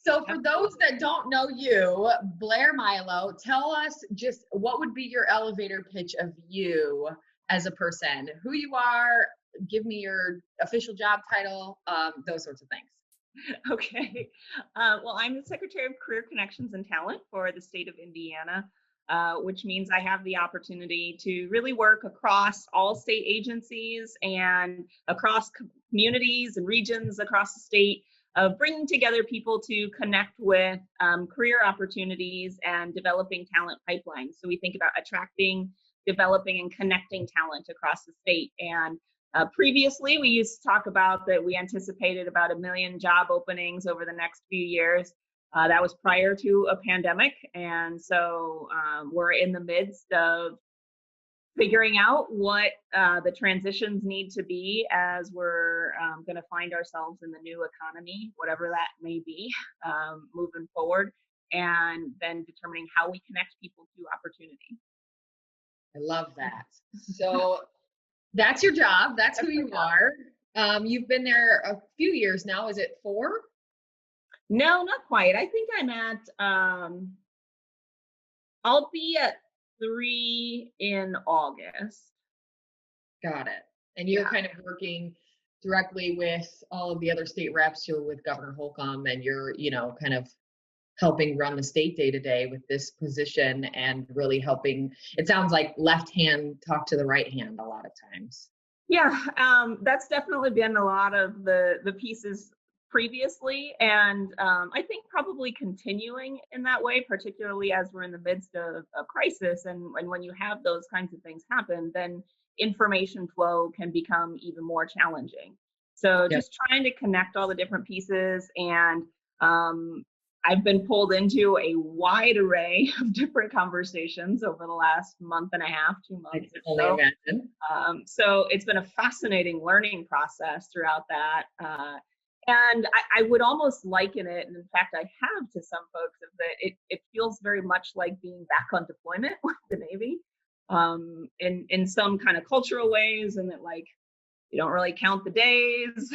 So for those that don't know you, Blair Milo, tell us just what would be your elevator pitch of you as a person, who you are, give me your official job title, those sorts of things. Okay. Well, I'm the Secretary of Career Connections and Talent for the state of Indiana, which means I have the opportunity to really work across all state agencies and across communities and regions across the state of bringing together people to connect with career opportunities and developing talent pipelines. So we think about attracting, developing, and connecting talent across the state. And previously, we used to talk about that we anticipated about 1 million job openings over the next few years. That was prior to a pandemic. And so we're in the midst of figuring out what the transitions need to be as we're going to find ourselves in the new economy, whatever that may be, moving forward, and then determining how we connect people to opportunity. I love that. So that's your job. That's who you are. You've been there a few years now. Is it 4? No, not quite. I think I'm at, I'll be at 3 in August. Got it. And you're Yeah. kind of working directly with all of the other state reps. You're with Governor Holcomb, and you're, kind of helping run the state day to day with this position and really helping. It sounds like left hand talk to the right hand a lot of times. Yeah, that's definitely been a lot of the pieces previously, and I think probably continuing in that way, particularly as we're in the midst of a crisis, and when you have those kinds of things happen, then information flow can become even more challenging. So Yep. just trying to connect all the different pieces, and I've been pulled into a wide array of different conversations over the last month and a half, 2 I months can or only so. imagine. So it's been a fascinating learning process throughout that. And I would almost liken it, and in fact, I have to some folks, of that it feels very much like being back on deployment with the Navy, in some kind of cultural ways, and that like you don't really count the days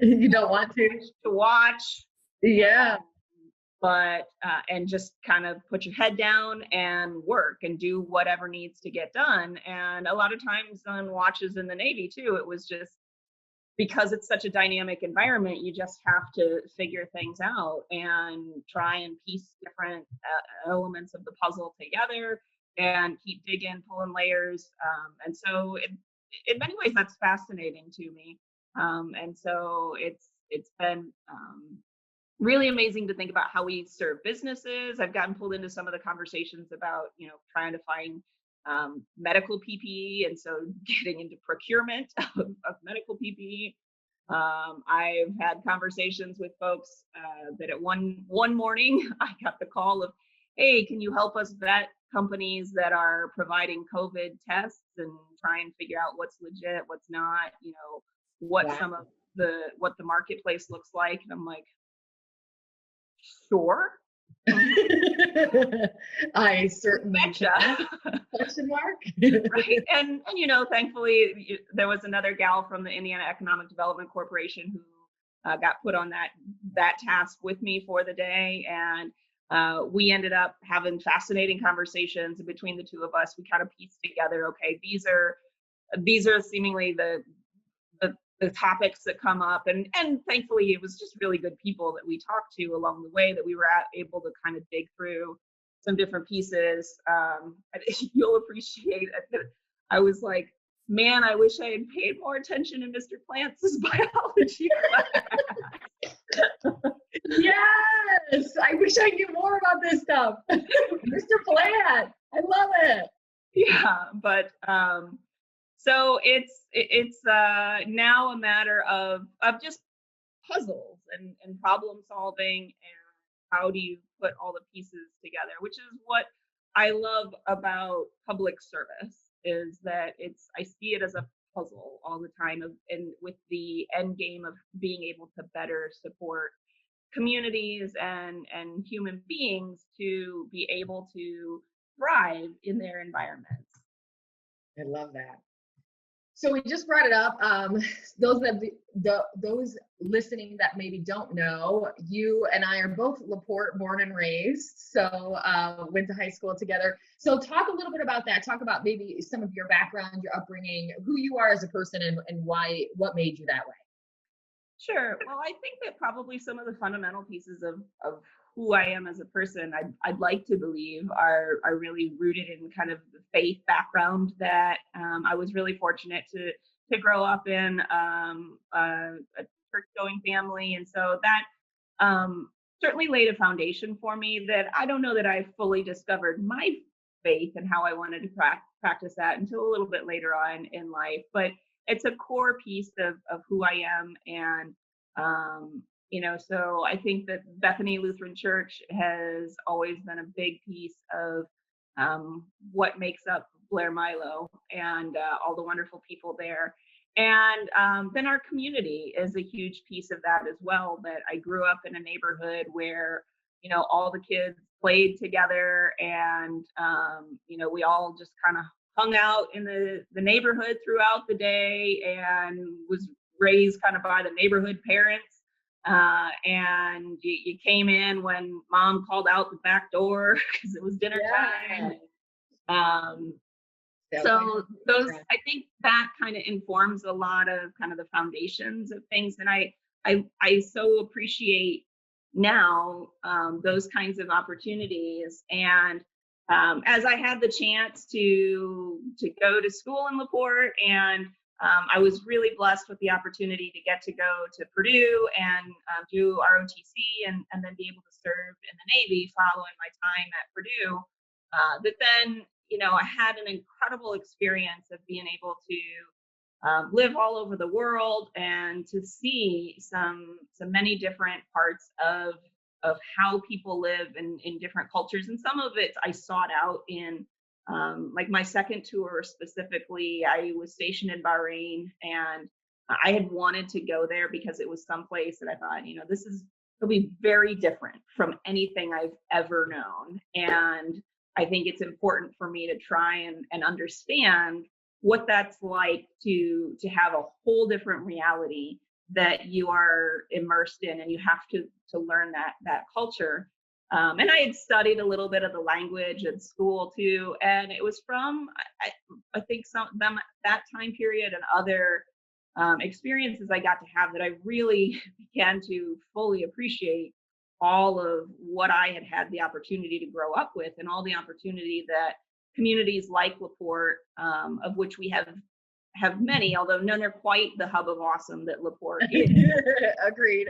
You don't want to. to watch, Yeah. but and just kind of put your head down and work and do whatever needs to get done. And a lot of times on watches in the Navy too, it was just because it's such a dynamic environment, you just have to figure things out and try and piece different elements of the puzzle together and keep digging, pulling layers. And so in many ways that's fascinating to me. And so it's been really amazing to think about how we serve businesses. I've gotten pulled into some of the conversations about, trying to find medical PPE, and so getting into procurement of medical PPE. I've had conversations with folks that at one morning I got the call of, "Hey, can you help us vet companies that are providing COVID tests and try and figure out what's legit, what's not, what Wow. some of what the marketplace looks like?" And I'm like, "Sure." I certainly Betcha. question mark. Right. And thankfully there was another gal from the Indiana Economic Development Corporation who got put on that task with me for the day, and we ended up having fascinating conversations. And between the two of us, we kind of pieced together, okay, these are seemingly the topics that come up, and thankfully it was just really good people that we talked to along the way, that we were able to kind of dig through some different pieces. You'll appreciate it. I was like, man, I wish I had paid more attention in Mr. Plantz's biology class. Yes, I wish I knew more about this stuff. Mr. Plant, I love it. Yeah, but so it's now a matter of just puzzles and problem solving, and how do you put all the pieces together, which is what I love about public service, is that I see it as a puzzle all the time, and with the end game of being able to better support communities and human beings to be able to thrive in their environments. I love that. So we just brought it up. Those those listening that maybe don't know, you and I are both LaPorte born and raised. So went to high school together. So talk a little bit about that. Talk about maybe some of your background, your upbringing, who you are as a person, and why, what made you that way. Sure. Well, I think that probably some of the fundamental pieces of who I am as a person, I'd like to believe are really rooted in kind of the faith background that I was really fortunate to grow up in a church going family, and so that certainly laid a foundation for me that I don't know that I fully discovered my faith and how I wanted to practice that until a little bit later on in life, but it's a core piece of who I am. And, so I think that Bethany Lutheran Church has always been a big piece of what makes up Blair Milo and all the wonderful people there. And then our community is a huge piece of that as well. That I grew up in a neighborhood where, all the kids played together, and, we all just kind of hung out in the neighborhood throughout the day, and was raised kind of by the neighborhood parents. And you came in when mom called out the back door because it was dinner Yeah. time. Um, so those, I think that kind of informs a lot of kind of the foundations of things, and I so appreciate now those kinds of opportunities. And as I had the chance to go to school in LaPorte, and I was really blessed with the opportunity to get to go to Purdue and do ROTC, and then be able to serve in the Navy following my time at Purdue. That then, I had an incredible experience of being able to live all over the world and to see some many different parts of how people live in different cultures. And some of it I sought out in like my second tour specifically. I was stationed in Bahrain, and I had wanted to go there because it was someplace that I thought, it'll be very different from anything I've ever known. And I think it's important for me to try and understand what that's like to have a whole different reality that you are immersed in, and you have to learn that culture. And I had studied a little bit of the language at school too, and it was from I think that time period and other experiences I got to have that I really began to fully appreciate all of what I had the opportunity to grow up with, and all the opportunity that communities like LaPorte, of which we have many, although none are quite the hub of awesome that LaPorte is. Agreed.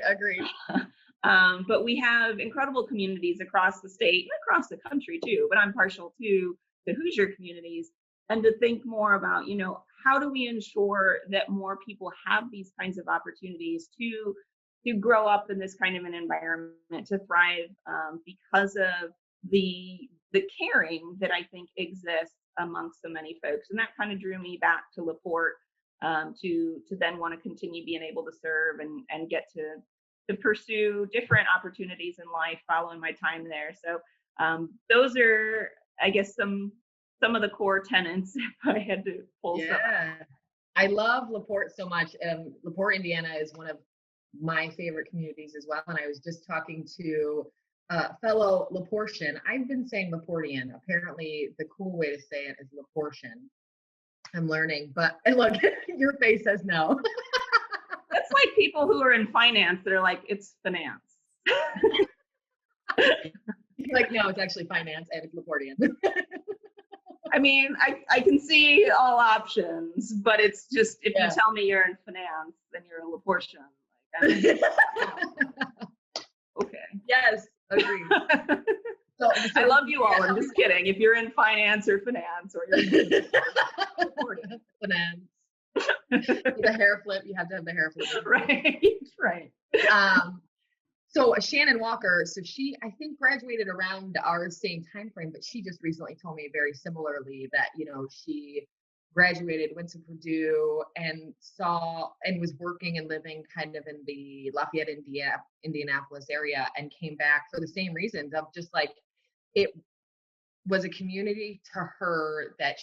But we have incredible communities across the state and across the country too. But I'm partial to the Hoosier communities, and to think more about, how do we ensure that more people have these kinds of opportunities to grow up in this kind of an environment, to thrive, because of the caring that I think exists amongst so many folks. And that kind of drew me back to LaPorte, to then want to continue being able to serve and get to pursue different opportunities in life following my time there. So those are, I guess, some of the core tenets if I had to pull some. I love LaPorte so much. LaPorte, Indiana is one of my favorite communities as well. And I was just talking to fellow LaPortian. I've been saying LaPortian. Apparently, the cool way to say it is LaPortian. I'm learning, but and look, your face says no. That's like people who are in finance. They're like, it's finance. Like, no, it's actually finance, and it's LaPortian. I mean, I can see all options, but it's just, if you tell me you're in finance, then you're a LaPortian. Like, okay. Yes, agreed. So I love you all. I'm just kidding. If you're in finance or finance, or you're in finance. The hair flip, you have to have the hair flip. Right. So Shannon Walker, so she, I think, graduated around our same time frame, but she just recently told me very similarly that, she graduated, went to Purdue, and was working and living kind of in the Lafayette, Indianapolis area, and came back for the same reasons of just like it. was a community to her that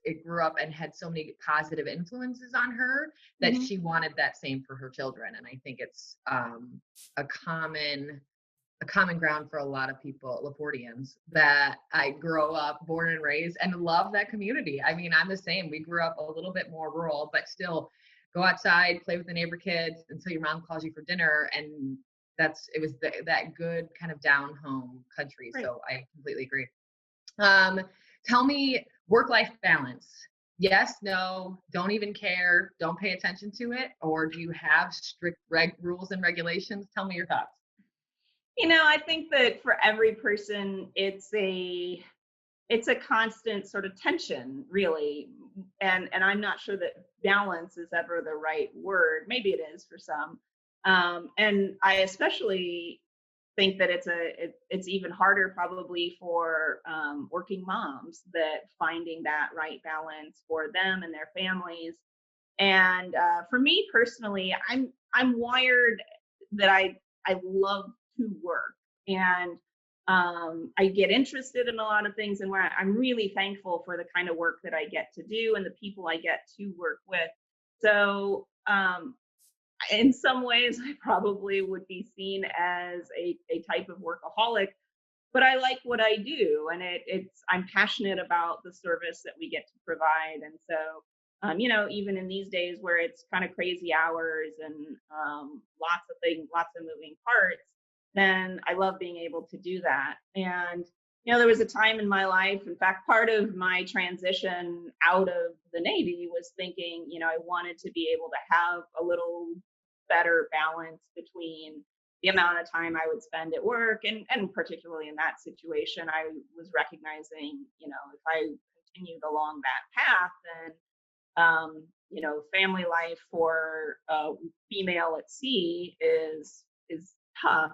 it grew up and had so many positive influences on her that Mhm. she wanted that same for her children. And I think it's a common a common ground for a lot of people, Laportians, that I grow up, born and raised, and love that community. I mean, I'm the same. We grew up a little bit more rural, but still go outside, play with the neighbor kids until your mom calls you for dinner. And it was that good kind of down home country. Right. So I completely agree. Um, Tell me work-life balance. Yes, no, don't even care, don't pay attention to it, or do you have strict rules and regulations? Tell me your thoughts. I think that for every person, it's a constant sort of tension, really. And I'm not sure that balance is ever the right word. Maybe it is for some. And I especially think that it's even harder probably for working moms, that finding that right balance for them and their families. And for me personally, I'm wired that I love to work, and I get interested in a lot of things, and where I'm really thankful for the kind of work that I get to do and the people I get to work with. So in some ways, I probably would be seen as a type of workaholic, but I like what I do, and I'm passionate about the service that we get to provide. And so, even in these days where it's kind of crazy hours and lots of things, lots of moving parts, then I love being able to do that. And there was a time in my life, in fact, part of my transition out of the Navy was thinking, I wanted to be able to have a little better balance between the amount of time I would spend at work. And particularly in that situation, I was recognizing, if I continued along that path, then, family life for a female at sea is tough.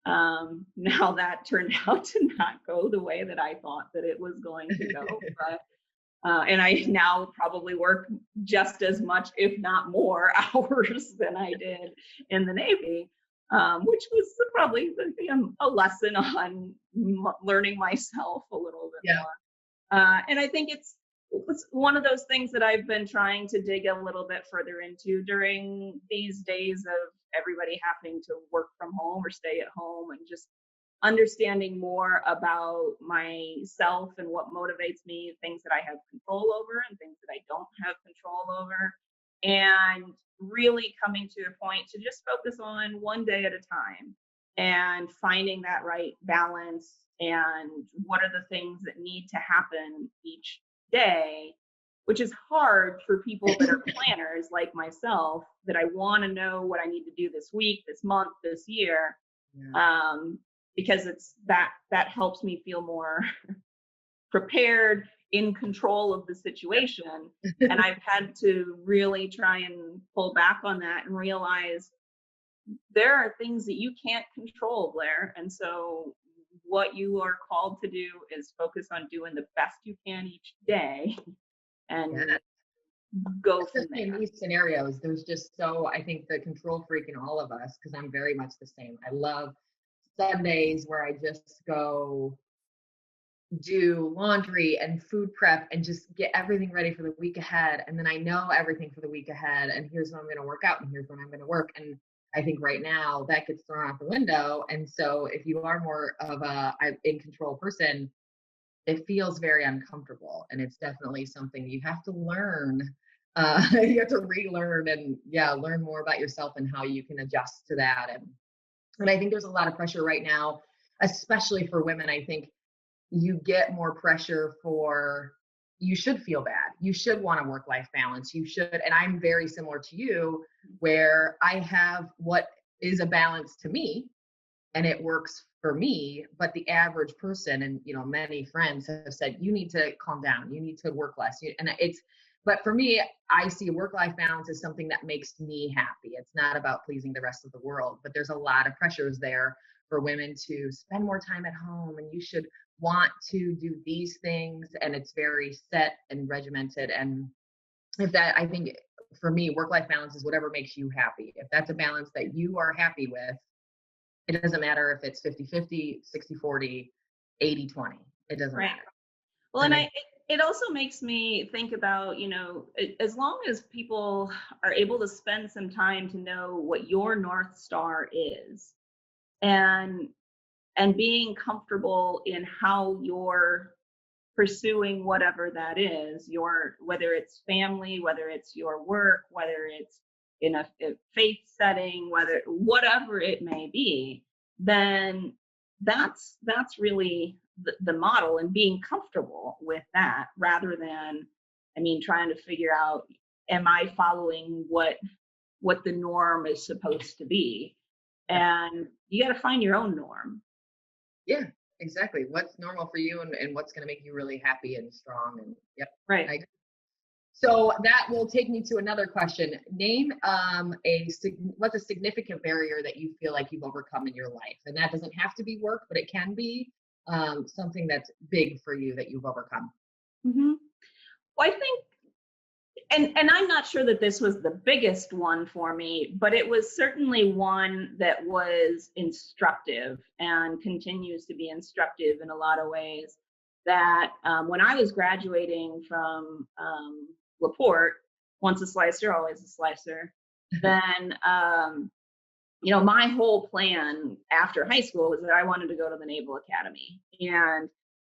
Now that turned out to not go the way that I thought that it was going to go, but and I now probably work just as much, if not more, hours than I did in the Navy, which was probably a lesson on learning myself a little bit Yeah. more. And I think it's one of those things that I've been trying to dig a little bit further into during these days of everybody having to work from home or stay at home, and just understanding more about myself and what motivates me, things that I have control over and things that I don't have control over, and really coming to a point to just focus on one day at a time and finding that right balance, and what are the things that need to happen each day, which is hard for people that are planners like myself, that I want to know what I need to do this week, this month, this year, Yeah. um, because it's that helps me feel more prepared, in control of the situation. And I've had to really try and pull back on that and realize there are things that you can't control, Blair. And so what you are called to do is focus on doing the best you can each day Yeah. and go from Especially in there. these scenarios, there's just I think the control freak in all of us, because I'm very much the same. I love Sundays where I just go do laundry and food prep and just get everything ready for the week ahead. And then I know everything for the week ahead. And here's when I'm going to work out and here's when I'm going to work. And I think right now that gets thrown out the window. And so if you are more of in control person, it feels very uncomfortable. And it's definitely something you have to learn. You have to relearn and learn more about yourself and how you can adjust to that. And I think there's a lot of pressure right now, especially for women. I think you get more pressure you should feel bad. You should want a work-life balance. You should, and I'm very similar to you, where I have what is a balance to me and it works for me, but the average person, and many friends have said, you need to calm down, you need to work less. But for me, I see work-life balance as something that makes me happy. It's not about pleasing the rest of the world, but there's a lot of pressures there for women to spend more time at home, and you should want to do these things, and it's very set and regimented. And I think for me, work-life balance is whatever makes you happy. If that's a balance that you are happy with, it doesn't matter if it's 50-50, 60-40, 80-20. It doesn't Right. matter. Well, And and I, it also makes me think about, as long as people are able to spend some time to know what your North Star is, and being comfortable in how you're pursuing whatever that is, whether it's family, whether it's your work, whether it's in a faith setting, whatever it may be, then that's really the model, and being comfortable with that, rather than, I mean, trying to figure out, am I following what the norm is supposed to be? And you got to find your own norm. yeah, exactly. What's normal for you and what's going to make you really happy and strong. And yep. Right. I, so that will take me to another question. Name what's a significant barrier that you feel like you've overcome in your life? And that doesn't have to be work, but it can be something that's big for you that you've overcome. Hmm. Well, I think, and I'm not sure that this was the biggest one for me, but it was certainly one that was instructive and continues to be instructive in a lot of ways. That when I was graduating from Laporte, once a slicer, always a slicer, then my whole plan after high school was that I wanted to go to the Naval Academy. And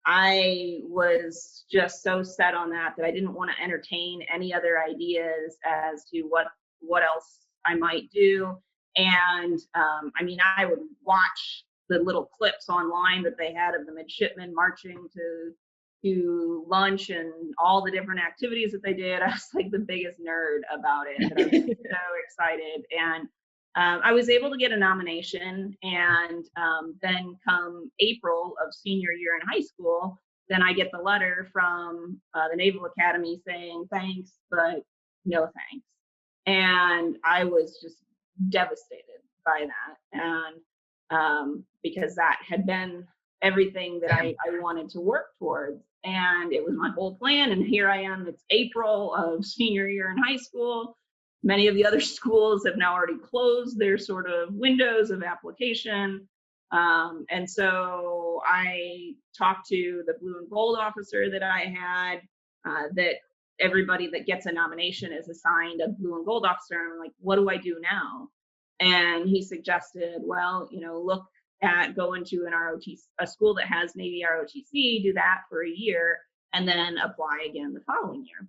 I was just so set on that I didn't want to entertain any other ideas as to what else I might do. And I mean, I would watch the little clips online that they had of the midshipmen marching to lunch and all the different activities that they did. I was like the biggest nerd about it. That I was so excited. And I was able to get a nomination, and then come April of senior year in high school, then I get the letter from the Naval Academy saying thanks, but no thanks. And I was just devastated by that, and because that had been everything that I wanted to work towards, and it was my whole plan. And here I am, it's April of senior year in high school. Many of the other schools have now already closed their sort of windows of application. And so I talked to the blue and gold officer that I had, that everybody that gets a nomination is assigned a blue and gold officer. And I'm like, what do I do now? And he suggested, well, look at going to an ROTC, a school that has Navy ROTC, do that for a year, and then apply again the following year.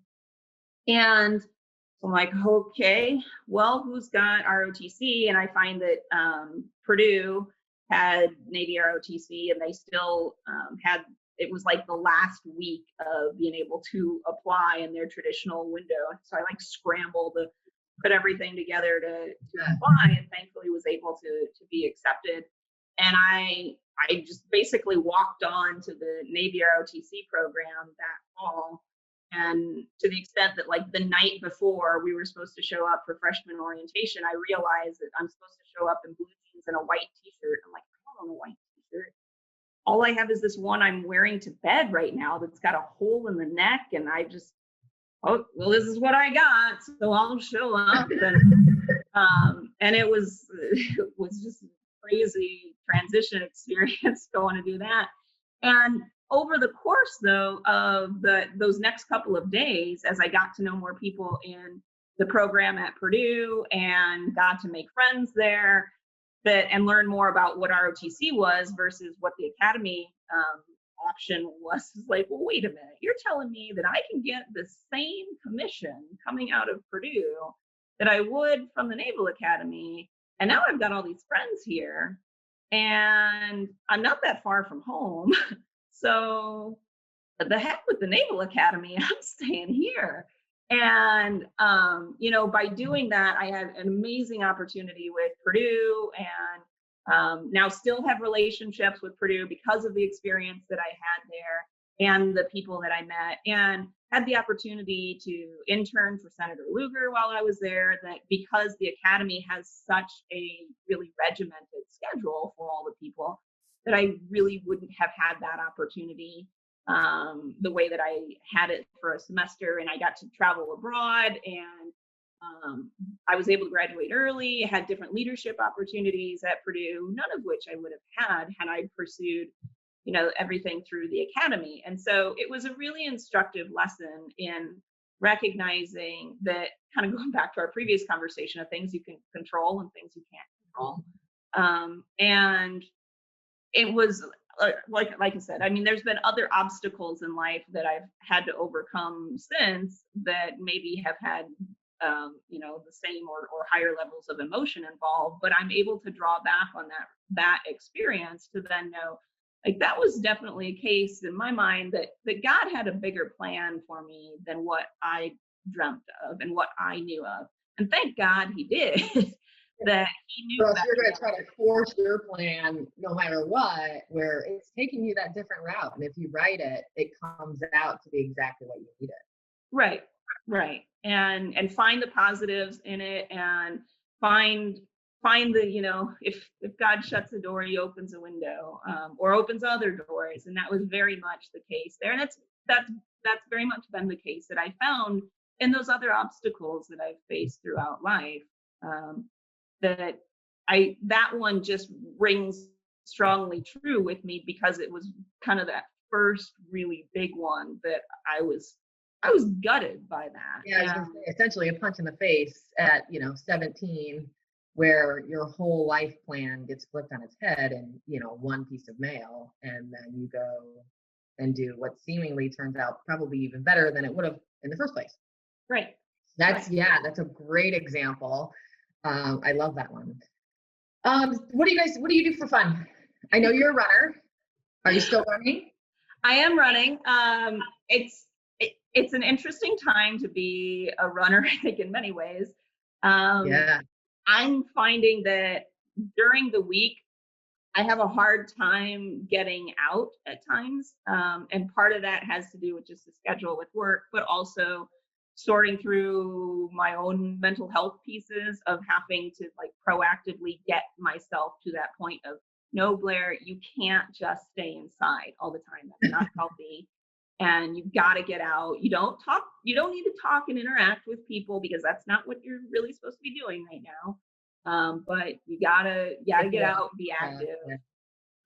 And so I'm like, okay, well, who's got ROTC? And I find that Purdue had Navy ROTC, and they still had, it was like the last week of being able to apply in their traditional window. So I like scrambled to put everything together to apply, and thankfully was able to be accepted. And I just basically walked on to the Navy ROTC program that fall. And to the extent that, like, the night before we were supposed to show up for freshman orientation, I realized that I'm supposed to show up in blue jeans and a white t-shirt. I'm like, I don't own a white t-shirt. All I have is this one I'm wearing to bed right now that's got a hole in the neck. And I just, oh, well, this is what I got, so I'll show up. And it was just a crazy transition experience going to do that. And over the course, though, of those next couple of days, as I got to know more people in the program at Purdue and got to make friends there, and learn more about what ROTC was versus what the academy option was, like, well, wait a minute, you're telling me that I can get the same commission coming out of Purdue that I would from the Naval Academy, and now I've got all these friends here, and I'm not that far from home. So the heck with the Naval Academy, I'm staying here. And, by doing that, I had an amazing opportunity with Purdue, and now still have relationships with Purdue because of the experience that I had there and the people that I met, and had the opportunity to intern for Senator Lugar while I was there, that because the academy has such a really regimented schedule for all the people, that I really wouldn't have had that opportunity the way that I had it for a semester. And I got to travel abroad, and I was able to graduate early, had different leadership opportunities at Purdue, none of which I would have had I pursued everything through the academy. And so it was a really instructive lesson in recognizing that, kind of going back to our previous conversation, of things you can control and things you can't control. And it was like I said, I mean, there's been other obstacles in life that I've had to overcome since, that maybe have had the same or higher levels of emotion involved, but I'm able to draw back on that experience to then know, like, that was definitely a case in my mind that God had a bigger plan for me than what I dreamt of and what I knew of. And thank God he did. That he knew Or else that. you're going to try to force your plan no matter what, where it's taking you that different route. And if you write it, it comes out to be exactly what you need it. Right. And find the positives in it, and find the, if God shuts a door, he opens a window, or opens other doors. And that was very much the case there. And that's very much been the case that I found in those other obstacles that I've faced throughout life. That one just rings strongly true with me, because it was kind of that first really big one that I was gutted by that. Yeah, I was gonna say, essentially a punch in the face at 17, where your whole life plan gets flipped on its head in one piece of mail, and then you go and do what seemingly turns out probably even better than it would have in the first place. Right. That's a great example. I love that one. What do you do for fun? I know you're a runner. Are you still running? I am running. It's an interesting time to be a runner, I think, in many ways. Yeah. I'm finding that during the week, I have a hard time getting out at times. And part of that has to do with just the schedule with work, but also sorting through my own mental health pieces of having to, like, proactively get myself to that point of, no, Blair, you can't just stay inside all the time. That's not healthy. And you've got to get out. You don't need to talk and interact with people, because that's not what you're really supposed to be doing right now. But you gotta get out and be active.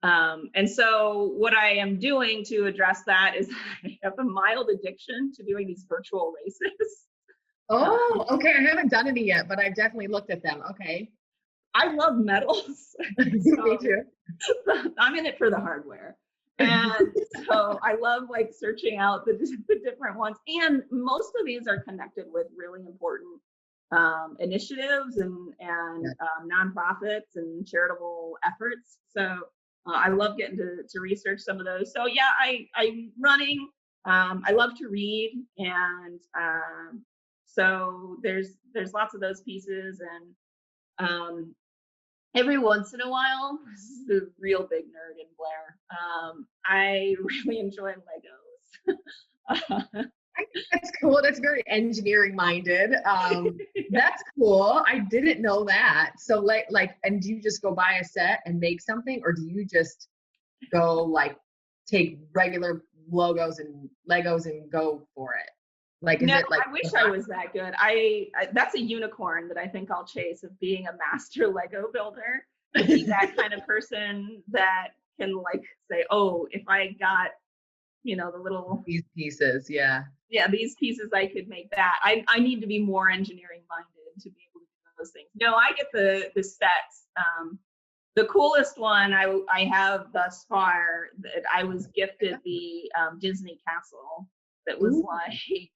And so what I am doing to address that is I have a mild addiction to doing these virtual races. Oh, okay. I haven't done any yet, but I've definitely looked at them. Okay. I love medals. Me too. I'm in it for the hardware. And so I love, like, searching out the different ones. And most of these are connected with really important initiatives and nonprofits and charitable efforts. So I love getting to research some of those. So yeah, I'm running. I love to read, and so there's lots of those pieces. And every once in a while, this is the real big nerd in Blair, I really enjoy Legos. I think that's cool. That's very engineering minded. That's cool. I didn't know that. So like, and do you just go buy a set and make something, or do you just go, like, take regular Legos and go for it? Like, No, is it like? I wish I was that good. I that's a unicorn that I think I'll chase, of being a master Lego builder. To be that kind of person that can, like, say, oh, if I got, the little, These pieces, yeah. these pieces, I could make that. I need to be more engineering minded to be able to do those things. No, I get the sets. The coolest one I have thus far, that I was gifted the Disney castle that was like,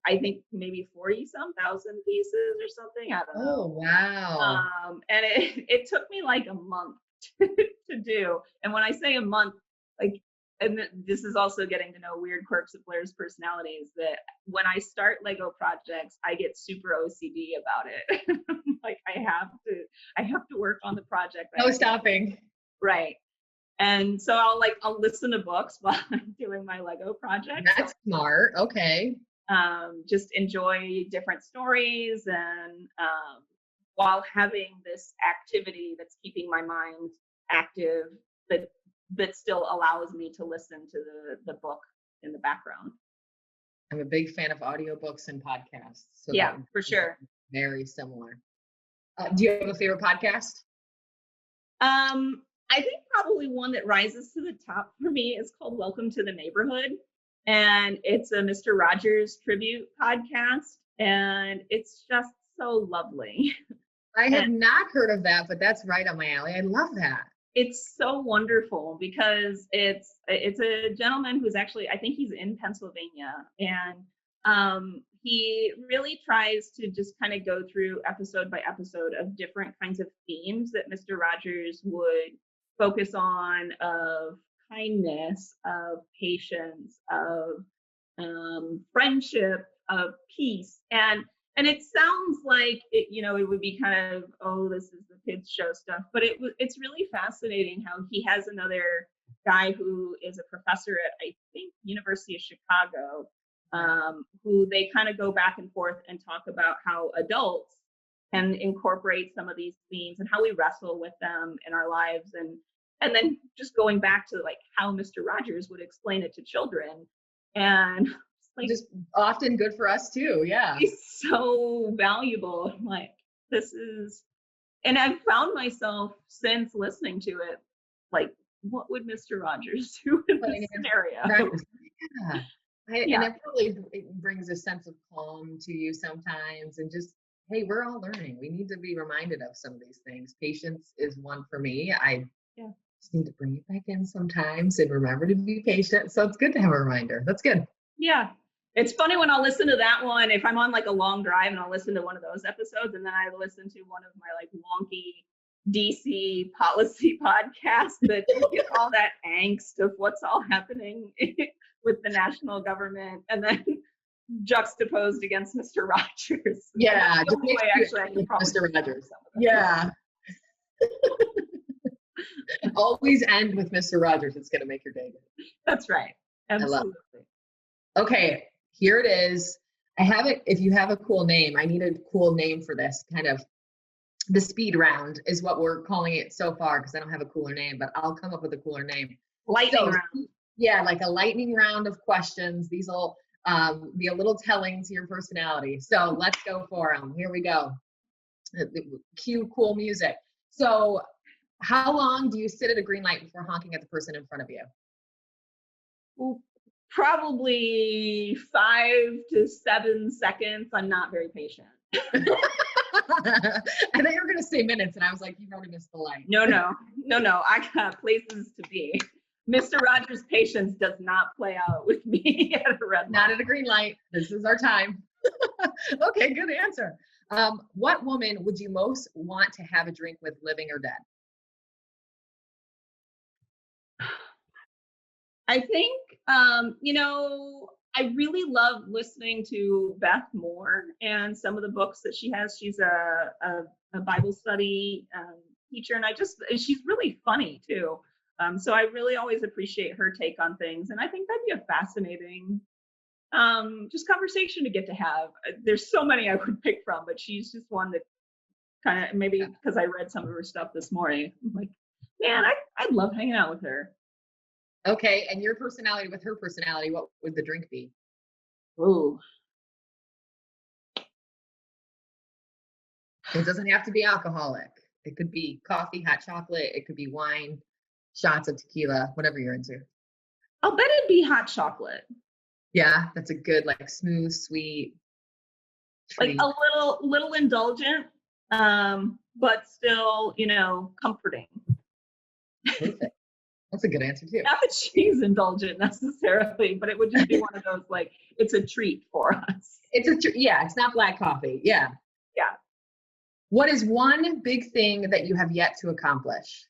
I think maybe 40-some thousand pieces or something. I don't know. Oh, wow. And it took me like a month to do. And when I say a month, like, and this is also getting to know weird quirks of Blair's personality, is that when I start Lego projects, I get super OCD about it. Like, I have to work on the project. No stopping. Right. And so I'll listen to books while I'm doing my Lego project. That's smart. Okay. Just enjoy different stories, and while having this activity that's keeping my mind active, that still allows me to listen to the book in the background. I'm a big fan of audiobooks and podcasts. So yeah, for sure. Very similar. Do you have a favorite podcast? I think probably one that rises to the top for me is called Welcome to the Neighborhood. And it's a Mr. Rogers tribute podcast. And it's just so lovely. I And have not heard of that, but that's right up my alley. I love that. it's so wonderful because it's a gentleman who's actually, I think he's in Pennsylvania, and he really tries to just kind of go through episode by episode of different kinds of themes that Mr. Rogers would focus on, of kindness, of patience, of friendship, of peace. And it sounds like it, it would be kind of, oh, this is the kids show stuff, but it's really fascinating how he has another guy who is a professor at, I think, University of Chicago, who they kind of go back and forth and talk about how adults can incorporate some of these themes and how we wrestle with them in our lives, and then just going back to like how Mr. Rogers would explain it to children. And like, Just often good for us too. Yeah. it's so valuable. I'm like, this is, and I've found myself since listening to it, like, what would Mr. Rogers do in this scenario? Yeah. Yeah. And it really brings a sense of calm to you sometimes, and just, hey, we're all learning. We need to be reminded of some of these things. Patience is one for me. I Yeah. just need to bring it back in sometimes and remember to be patient. So it's good to have a reminder. That's good. Yeah. It's funny when I'll listen to that one, if I'm on like a long drive and I'll listen to one of those episodes, and then I listen to one of my like wonky DC policy podcasts that get all that angst of what's all happening with the national government, and then juxtaposed against Mr. Rogers. Yeah. The only way actually I can probably Mr. Rogers. Yeah. Always end with Mr. Rogers. It's going to make your day good. That's right. Absolutely. Okay, here it is. I have it. If you have a cool name, I need a cool name for this kind of. The speed round is what we're calling it so far, because I don't have a cooler name, but I'll come up with a cooler name. Lightning round. Yeah, like a lightning round of questions. These will be a little telling to your personality. So let's go for them. Here we go. Cue cool music. So how long do you sit at a green light before honking at the person in front of you? Probably 5 to 7 seconds. I'm not very patient. I thought you were going to say minutes, and I was like, you've already missed the light. No. I got places to be. Mr. Rogers' patience does not play out with me at a red light. Not at a green light. This is our time. Okay, good answer. What woman would you most want to have a drink with, living or dead? I think, I really love listening to Beth Moore and some of the books that she has. She's a Bible study teacher, and she's really funny too. So I really always appreciate her take on things, and I think that'd be a fascinating just conversation to get to have. There's so many I would pick from, but she's just one that kind of, maybe because I read some of her stuff this morning, I'm like, man, I'd love hanging out with her. Okay, and your personality with her personality, what would the drink be? Ooh. It doesn't have to be alcoholic. It could be coffee, hot chocolate. It could be wine, shots of tequila, whatever you're into. I'll bet it'd be hot chocolate. Yeah, that's a good, like, smooth, sweet treat. Like a little indulgent, but still, comforting. Perfect. That's a good answer too. Not that she's indulgent necessarily, but it would just be one of those, like, it's a treat for us. Yeah, it's not black coffee. Yeah. Yeah. What is one big thing that you have yet to accomplish?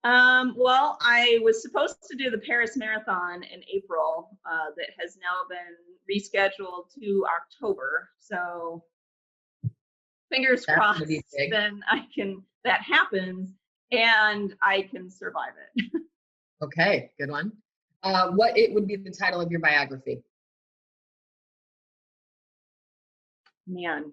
Well, I was supposed to do the Paris Marathon in April, that has now been rescheduled to October. So fingers crossed, then that happens and I can survive it. Okay, good one. What it would be the title of your biography? Man.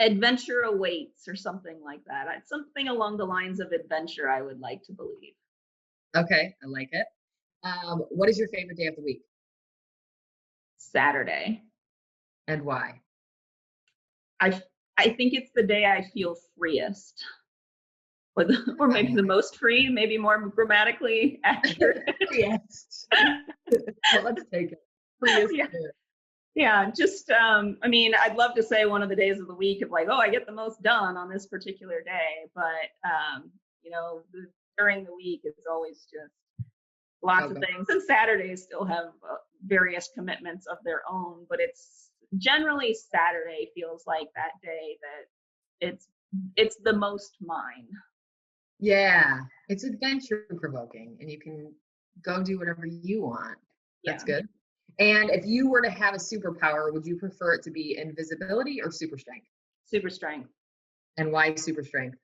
Adventure awaits, or something like that. Something along the lines of adventure, I would like to believe. Okay, I like it. What is your favorite day of the week? Saturday. And why? I I think it's the day I feel freest, or maybe the most free, maybe more grammatically accurate. Yes. Well, let's take it. Free is Yeah. good. Yeah, just I mean, I'd love to say one of the days of the week of like, oh, I get the most done on this particular day, but you know, during the week it's always just lots of Okay. things. And Saturdays still have various commitments of their own, but it's generally Saturday feels like that day that it's the most mine. Yeah, it's adventure provoking and you can go do whatever you want. That's Yeah, good. And if you were to have a superpower, would you prefer it to be invisibility or super strength? super strength. And why super strength?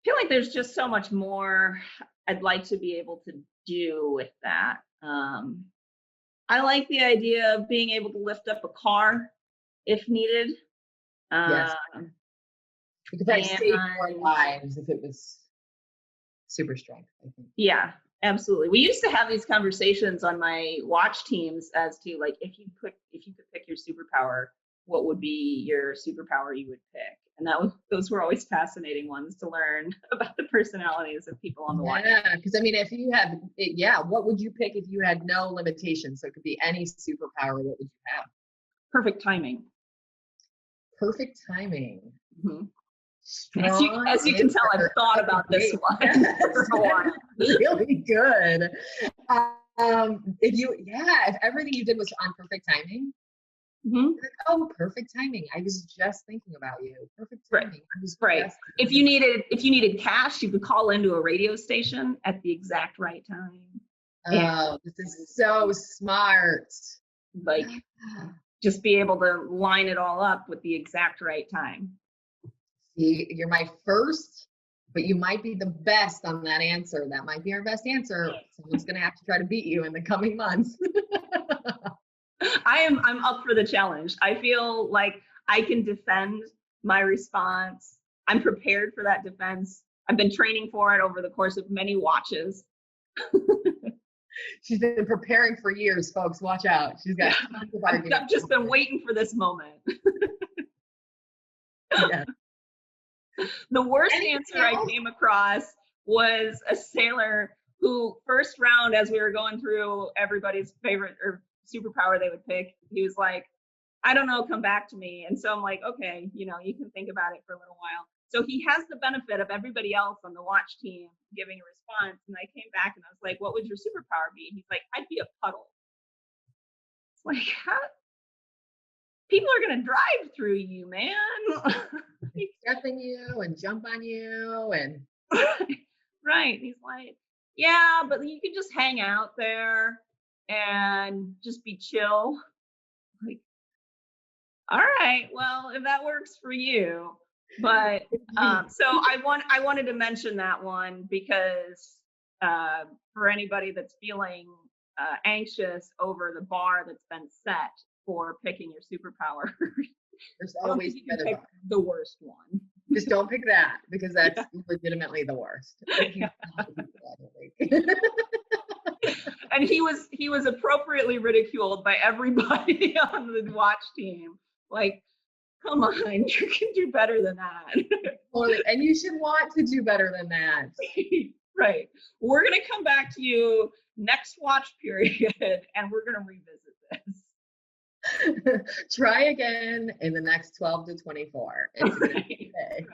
Feel like there's just so much more I'd like to be able to do with that. I like the idea of being able to lift up a car if needed. Yes, Um, we could probably save more and lives if it was super strength, I think. yeah, absolutely. We used to have these conversations on my watch teams as to like if you could pick your superpower, what would be your superpower you would pick? And those were always fascinating ones to learn about the personalities of people on the watch. Yeah, because I mean, if you have, yeah, what would you pick if you had no limitations? So it could be any superpower. What would you have? Perfect timing. Perfect timing. Mhm. Strong As you can tell, I've answer. thought Okay, about this great. one Yes, for a while. really good. If everything you did was on perfect timing, Mhm. like, oh, perfect timing. I was just thinking about you. Perfect Right. timing. I was Right. just If you needed cash, you could call into a radio station at the exact right time. And oh, this is so smart. like just be able to line it all up with the exact right time. You're my first, but you might be the best on that answer. That might be our best answer. Someone's gonna have to try to beat you in the coming months. I'm up for the challenge. I feel like I can defend my response. I'm prepared for that defense. I've been training for it over the course of many watches. She's been preparing for years, folks. Watch out. She's got tons of arguments. I've just been waiting for this moment. Yeah. The worst Anything answer I else? came across was a sailor who, first round, as we were going through everybody's favorite or superpower they would pick, he was like, I don't know, come back to me. And so I'm like, okay, you know, you can think about it for a little while. So he has the benefit of everybody else on the watch team giving a response. And I came back and I was like, what would your superpower be? And he's like, I'd be a puddle. It's like, how? People are going to drive through you, man. Step in you and jump on you and Right. He's like, yeah, but you can just hang out there and just be chill. Like, all right, well, if that works for you. But so I wanted to mention that one because for anybody that's feeling anxious over the bar that's been set for picking your superpower, there's I don't always think you can another pick bar. the worst one. Just don't pick that because that's legitimately the worst. Yeah. And he was appropriately ridiculed by everybody on the watch team. Like, come on, you can do better than that. Totally. And you should want to do better than that. Right. We're gonna come back to you next watch period and we're gonna revisit this. Try again in the next 12 to 24. It's gonna be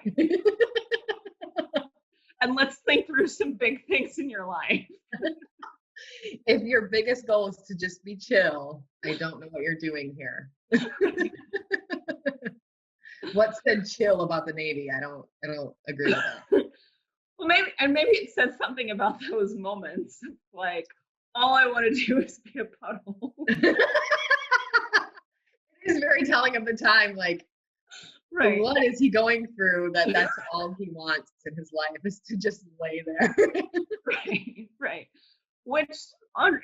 okay. And let's think through some big things in your life. If your biggest goal is to just be chill, I don't know what you're doing here. What said chill about the Navy? I don't agree with that. Well, maybe it says something about those moments. Like, all I want to do is be a puddle. It is very telling of the time. Like, Right. what is he going through that's all he wants in his life is to just lay there. Right. Which,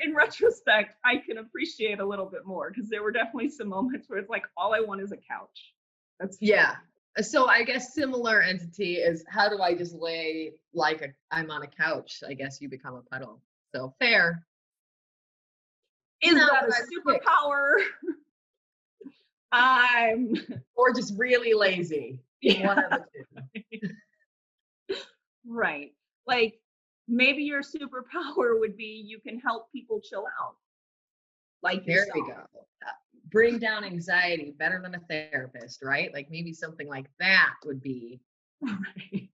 in retrospect, I can appreciate a little bit more because there were definitely some moments where it's like, all I want is a couch. That's Yeah. So I guess similar entity is how do I just lay like I'm on a couch? I guess you become a puddle. So fair. Is No, that a that's quick. superpower? I'm or just really lazy. One yeah, of the two. right. Like maybe your superpower would be you can help people chill out, like There we yourself. go. Bring down anxiety better than a therapist, right? Like maybe something like that would be. Right.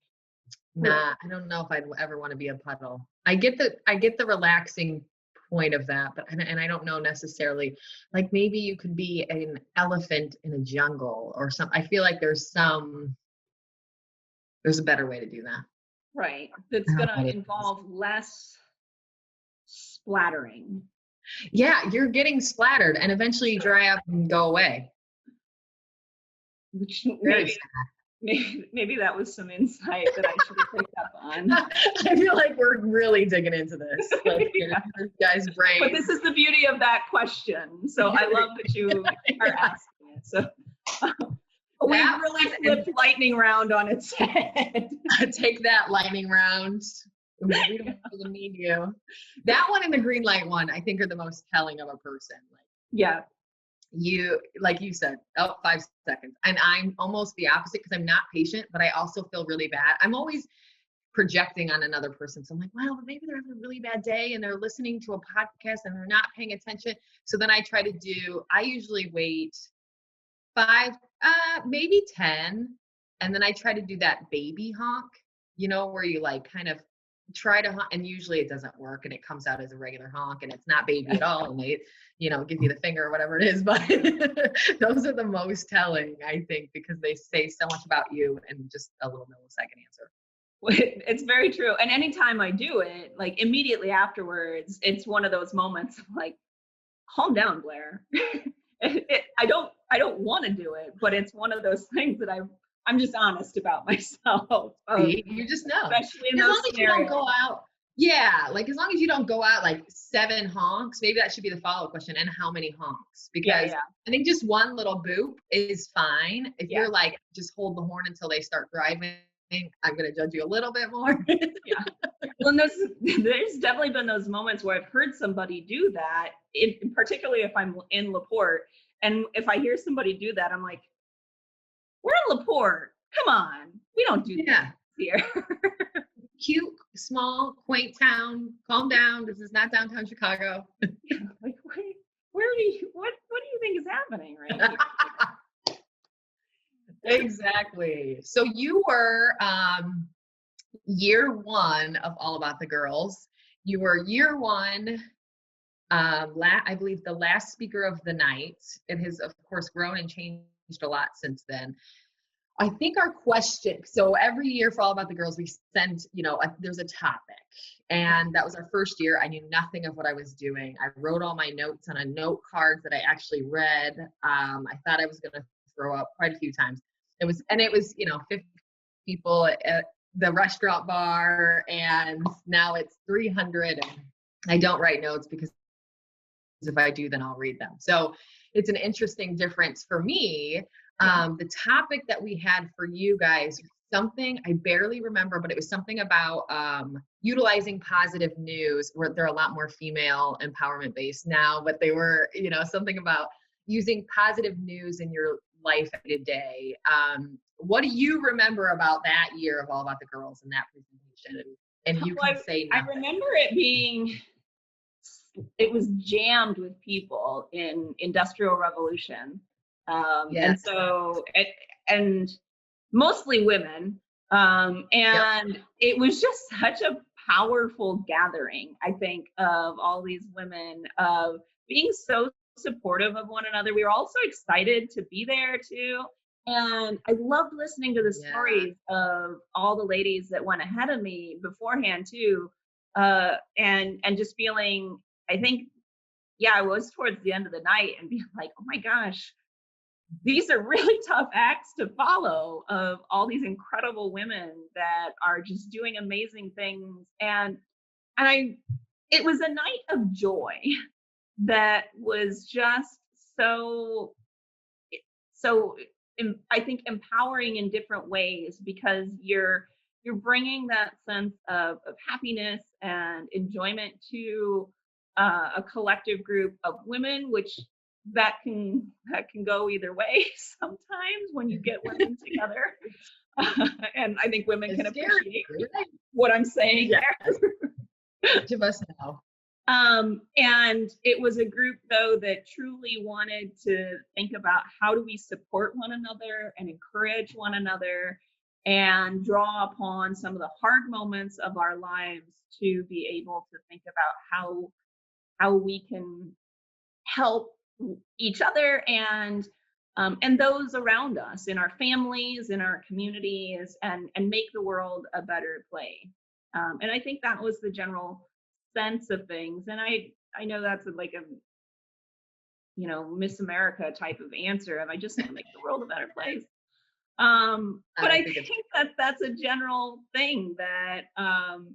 Right. Nah, I don't know if I'd ever want to be a puddle. I get the relaxing point of that, but and I don't know necessarily. Like maybe you could be an elephant in a jungle or some. I feel like there's a better way to do that. Right. I That's don't going know to what it is. involve less splattering. Yeah, you're getting splattered and eventually you dry up and go away. Which Very maybe that was some insight that I should have picked up on. I feel like we're really digging into this. Like get Yeah. into this guy's But brain. this is the beauty of that question. So I love that you are asking it. So we That really one flipped lightning round on its head. and take that lightning round. We don't even need you. That one and the green light one, I think, are the most telling of a person. Like Yeah. like you said, oh, 5 seconds. And I'm almost the opposite because I'm not patient, but I also feel really bad. I'm always projecting on another person. So I'm like, well, maybe they're having a really bad day and they're listening to a podcast and they're not paying attention. So then I usually wait 5, maybe 10. And then I try to do that baby honk, where you like kind of try to honk, and usually it doesn't work and it comes out as a regular honk and it's not baby at all. And they, give you the finger or whatever it is. But those are the most telling, I think, because they say so much about you in just a little millisecond answer. It's very true. And anytime I do it, like immediately afterwards, it's one of those moments of like, calm down, Blair. I don't want to do it, but it's one of those things that I'm just honest about myself. See, you just know. Especially in As those long as you don't scenarios. go out, yeah, like as long as you don't go out like 7 honks, maybe that should be the follow-up question. And how many honks? Yeah, Because yeah, I think just one little boop is fine. If yeah, you're like, just hold the horn until they start driving, I'm going to judge you a little bit more. yeah. Well, and there's definitely been those moments where I've heard somebody do that, particularly if I'm in Laporte, and if I hear somebody do that, I'm like, we're in Laporte. Come on, we don't do that Yeah. here. Cute, small, quaint town. Calm down. This is not downtown Chicago. Like, where do you what do you think is happening right here? Exactly. So you were year one of All About the Girls. You were year one, I believe the last speaker of the night. It has, of course, grown and changed a lot since then. I think our question, so every year for All About the Girls, we send, there's a topic. And that was our first year. I knew nothing of what I was doing. I wrote all my notes on a note card that I actually read. I thought I was going to throw up quite a few times. It was 50 people at the restaurant bar, and now it's 300. And I don't write notes because if I do, then I'll read them. So it's an interesting difference for me. The topic that we had for you guys, something I barely remember, but it was something about utilizing positive news, where they're a lot more female empowerment based now, but they were, something about using positive news in your life today. What do you remember about that year of All About the Girls and that presentation? And you Well, can say I nothing. remember it was jammed with people in Industrial Revolution. And Yes. so, and mostly women. Yep. And it was just such a powerful gathering, I think, of all these women, of being so supportive of one another. We were all so excited to be there too. And I loved listening to the Yeah. stories of all the ladies that went ahead of me beforehand too. And just feeling, I think, yeah, I was towards the end of the night and being like, oh my gosh, these are really tough acts to follow, of all these incredible women that are just doing amazing things. And it was a night of joy that was just so so I think empowering in different ways, because you're bringing that sense of happiness and enjoyment to a collective group of women, which that can go either way sometimes when you get women together. And I think women can It's scary, appreciate right? what I'm saying Yes, there. each of us now. And it was a group though that truly wanted to think about how do we support one another and encourage one another and draw upon some of the hard moments of our lives to be able to think about how we can help each other and those around us in our families, in our communities, and make the world a better place. And I think that was the general sense of things. And I know that's like a Miss America type of answer, and I just want to make the world a better place. But I I think it's think that that's a general thing that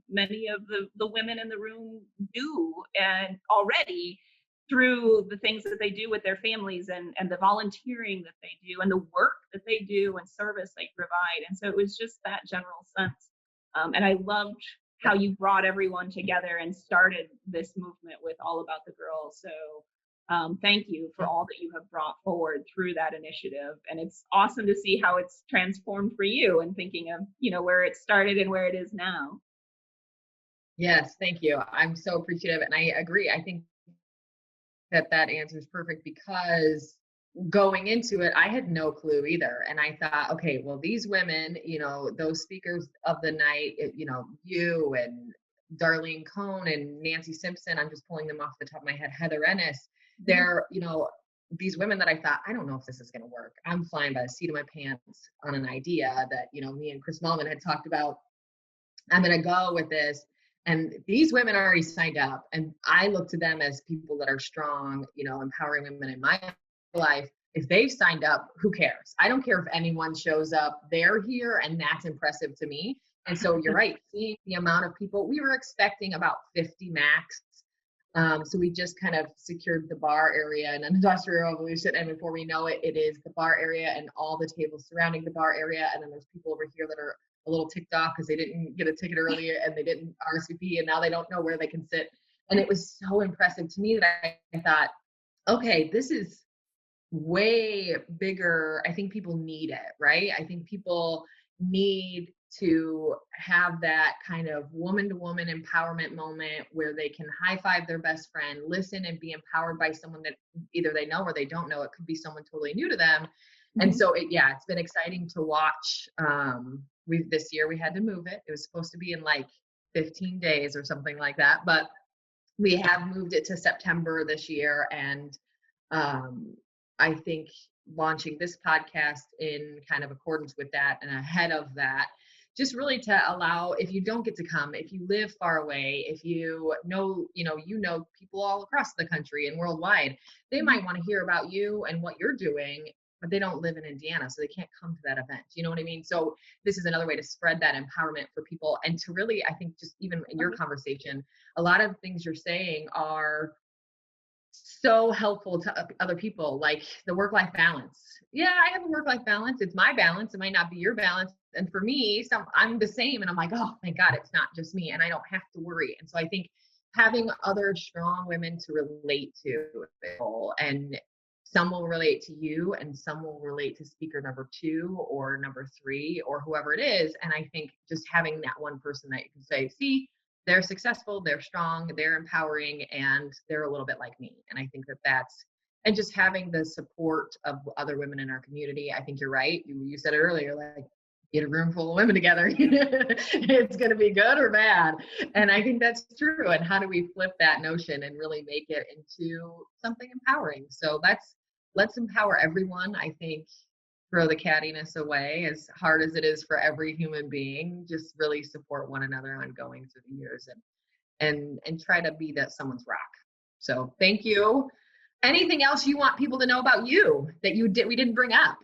many of the women in the room do, and already through the things that they do with their families and the volunteering that they do and the work that they do and service they provide. And so it was just that general sense. And I loved how you brought everyone together and started this movement with All About the Girls. So thank you for all that you have brought forward through that initiative. And it's awesome to see how it's transformed for you and thinking of, where it started and where it is now. Yes, thank you. I'm so appreciative. And I agree. I think that answer is perfect because going into it, I had no clue either. And I thought, okay, well, these women, those speakers of the night, you and Darlene Cohn and Nancy Simpson, I'm just pulling them off the top of my head, Heather Ennis, they're, these women that I thought, I don't know if this is going to work. I'm flying by the seat of my pants on an idea that, me and Chris Mullman had talked about. I'm going to go with this. And these women already signed up. And I look to them as people that are strong, empowering women in my life. If they've signed up, who cares? I don't care if anyone shows up. They're here, and that's impressive to me. And so you're right. Seeing the amount of people, we were expecting about 50 max. So we just kind of secured the bar area and Industrial Revolution. And before we know it, it is the bar area and all the tables surrounding the bar area. And then there's people over here that are a little ticked off because they didn't get a ticket earlier and they didn't RSVP and now they don't know where they can sit. And it was so impressive to me that I thought, okay, this is way bigger. I think people need it, right? I think people need to have that kind of woman-to-woman empowerment moment where they can high-five their best friend, listen and be empowered by someone that either they know or they don't know. It could be someone totally new to them. And so it's been exciting to watch. This year we had to move it. It was supposed to be in like 15 days or something like that, but we have moved it to September this year. And I think launching this podcast in kind of accordance with that and ahead of that, just really to allow, if you don't get to come, if you live far away, if you know people all across the country and worldwide, they might want to hear about you and what you're doing, but they don't live in Indiana, so they can't come to that event. You know what I mean? So this is another way to spread that empowerment for people. And to really, I think just even in your conversation, a lot of things you're saying are so helpful to other people, like the work-life balance. Yeah, I have a work-life balance. It's my balance. It might not be your balance. And for me, I'm the same. And I'm like, oh, thank God it's not just me. And I don't have to worry. And so I think having other strong women to relate to, and some will relate to you and some will relate to speaker number 2 or number 3 or whoever it is. And I think just having that one person that you can say, see, they're successful, they're strong, they're empowering, and they're a little bit like me. And I think and just having the support of other women in our community. I think you're right. You said it earlier, like, get a room full of women together. It's going to be good or bad. And I think that's true. And how do we flip that notion and really make it into something empowering? So let's empower everyone. I think throw the cattiness away, as hard as it is for every human being. Just really support one another ongoing through the years and try to be that someone's rock. So thank you. Anything else you want people to know about you that we didn't bring up?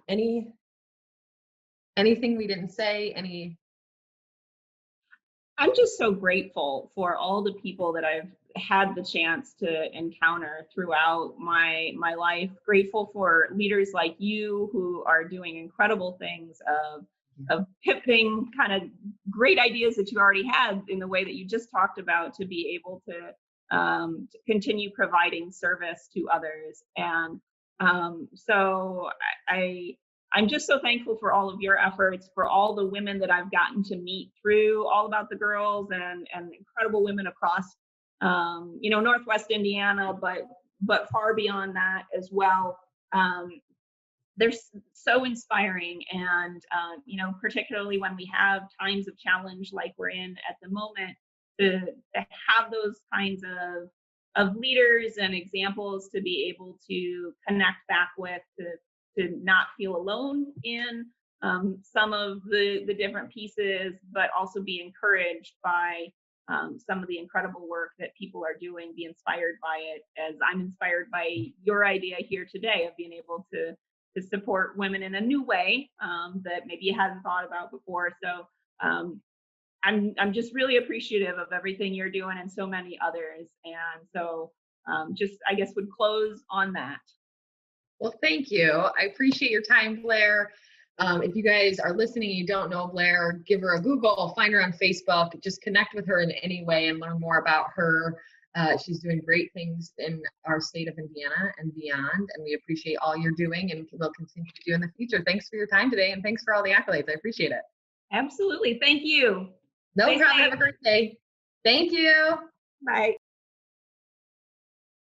Anything we didn't say? I'm just so grateful for all the people that I've had the chance to encounter throughout my life. Grateful for leaders like you who are doing incredible things of pivoting kind of great ideas that you already had in the way that you just talked about to be able to continue providing service to others. And So I'm just so thankful for all of your efforts, for all the women that I've gotten to meet through All About the Girls, and incredible women across, Northwest Indiana, but far beyond that as well. They're so inspiring, and particularly when we have times of challenge like we're in at the moment, to have those kinds of leaders and examples to be able to connect back with, to not feel alone in some of the different pieces, but also be encouraged by some of the incredible work that people are doing, be inspired by it, as I'm inspired by your idea here today of being able to support women in a new way that maybe you hadn't thought about before. So I'm just really appreciative of everything you're doing and so many others. And so just I guess would close on that. Well, thank you. I appreciate your time, Blair. If you guys are listening and you don't know Blair, give her a Google, find her on Facebook, just connect with her in any way and learn more about her. She's doing great things in our state of Indiana and beyond, and we appreciate all you're doing and will continue to do in the future. Thanks for your time today, and thanks for all the accolades. I appreciate it. Absolutely. Thank you. No Stay problem. safe. Have a great day. Thank you. Bye.